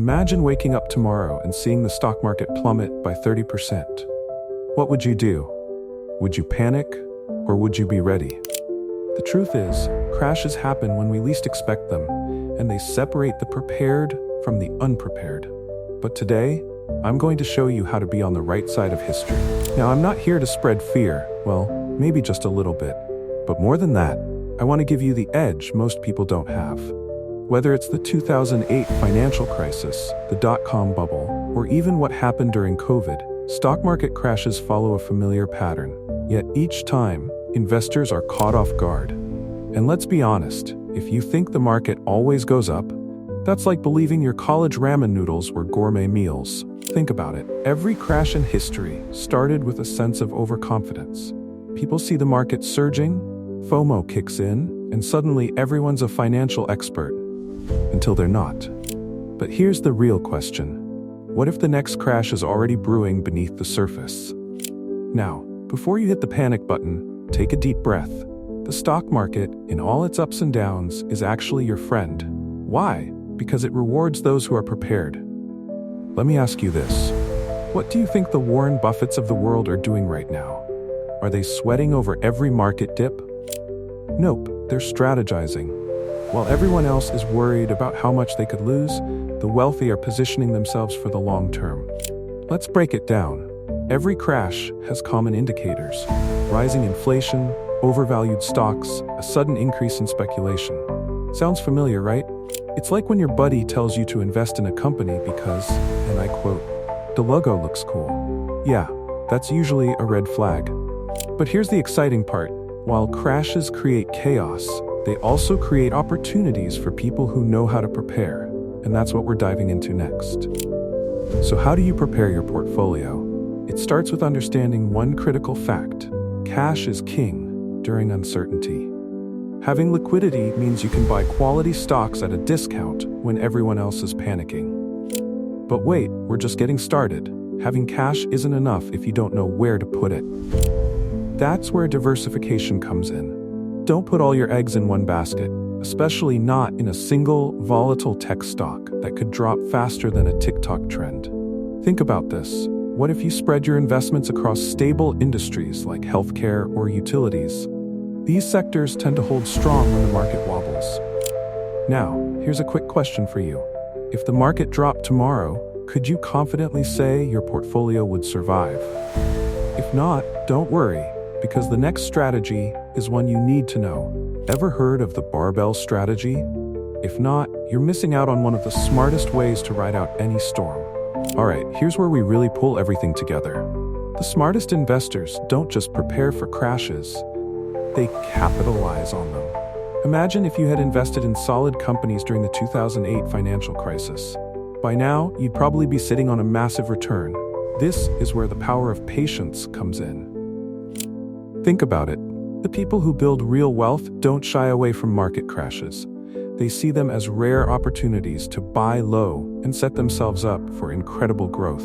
Imagine waking up tomorrow and seeing the stock market plummet by 30%. What would you do? Would you panic, or would you be ready? The truth is, crashes happen when we least expect them, and they separate the prepared from the unprepared. But today, I'm going to show you how to be on the right side of history. Now, I'm not here to spread fear, well, maybe just a little bit. But more than that, I want to give you the edge most people don't have. Whether it's the 2008 financial crisis, the dot-com bubble, or even what happened during COVID, stock market crashes follow a familiar pattern. Yet each time, investors are caught off guard. And let's be honest, if you think the market always goes up, that's like believing your college ramen noodles were gourmet meals. Think about it. Every crash in history started with a sense of overconfidence. People see the market surging, FOMO kicks in, and suddenly everyone's a financial expert. Until they're not. But here's the real question. What if the next crash is already brewing beneath the surface? Now, before you hit the panic button, take a deep breath. The stock market, in all its ups and downs, is actually your friend. Why? Because it rewards those who are prepared. Let me ask you this. What do you think the Warren Buffetts of the world are doing right now? Are they sweating over every market dip? Nope, they're strategizing. While everyone else is worried about how much they could lose, the wealthy are positioning themselves for the long term. Let's break it down. Every crash has common indicators: rising inflation, overvalued stocks, a sudden increase in speculation. Sounds familiar, right? It's like when your buddy tells you to invest in a company because, and I quote, "the logo looks cool." Yeah, that's usually a red flag. But here's the exciting part. While crashes create chaos, they also create opportunities for people who know how to prepare, and that's what we're diving into next. So how do you prepare your portfolio? It starts with understanding one critical fact: cash is king during uncertainty. Having liquidity means you can buy quality stocks at a discount when everyone else is panicking. But wait, we're just getting started. Having cash isn't enough if you don't know where to put it. That's where diversification comes in. Don't put all your eggs in one basket, especially not in a single volatile tech stock that could drop faster than a TikTok trend. Think about this. What if you spread your investments across stable industries like healthcare or utilities? These sectors tend to hold strong when the market wobbles. Now, here's a quick question for you. If the market dropped tomorrow, could you confidently say your portfolio would survive? If not, don't worry, because the next strategy is one you need to know. Ever heard of the barbell strategy? If not, you're missing out on one of the smartest ways to ride out any storm. Alright, here's where we really pull everything together. The smartest investors don't just prepare for crashes, they capitalize on them. Imagine if you had invested in solid companies during the 2008 financial crisis. By now, you'd probably be sitting on a massive return. This is where the power of patience comes in. Think about it. The people who build real wealth don't shy away from market crashes. They see them as rare opportunities to buy low and set themselves up for incredible growth.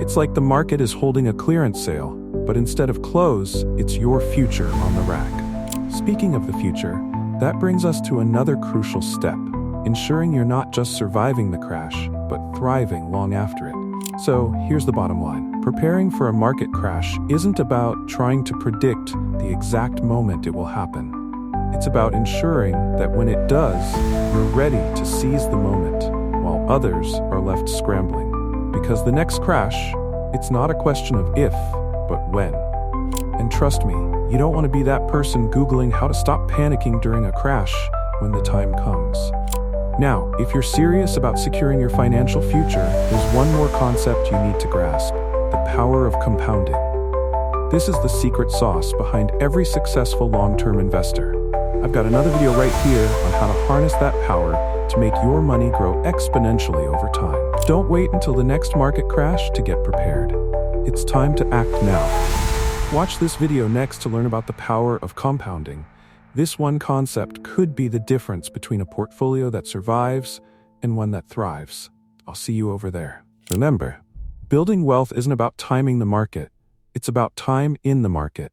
It's like the market is holding a clearance sale, but instead of clothes, it's your future on the rack. Speaking of the future, that brings us to another crucial step, ensuring you're not just surviving the crash, but thriving long after it. So here's the bottom line. Preparing for a market crash isn't about trying to predict the exact moment it will happen. It's about ensuring that when it does, you're ready to seize the moment, while others are left scrambling. Because the next crash, it's not a question of if, but when. And trust me, you don't want to be that person Googling how to stop panicking during a crash when the time comes. Now, if you're serious about securing your financial future, there's one more concept you need to grasp: the power of compounding. This is the secret sauce behind every successful long-term investor. I've got another video right here on how to harness that power to make your money grow exponentially over time. Don't wait until the next market crash to get prepared. It's time to act now. Watch this video next to learn about the power of compounding. This one concept could be the difference between a portfolio that survives and one that thrives. I'll see you over there. Remember, building wealth isn't about timing the market. It's about time in the market.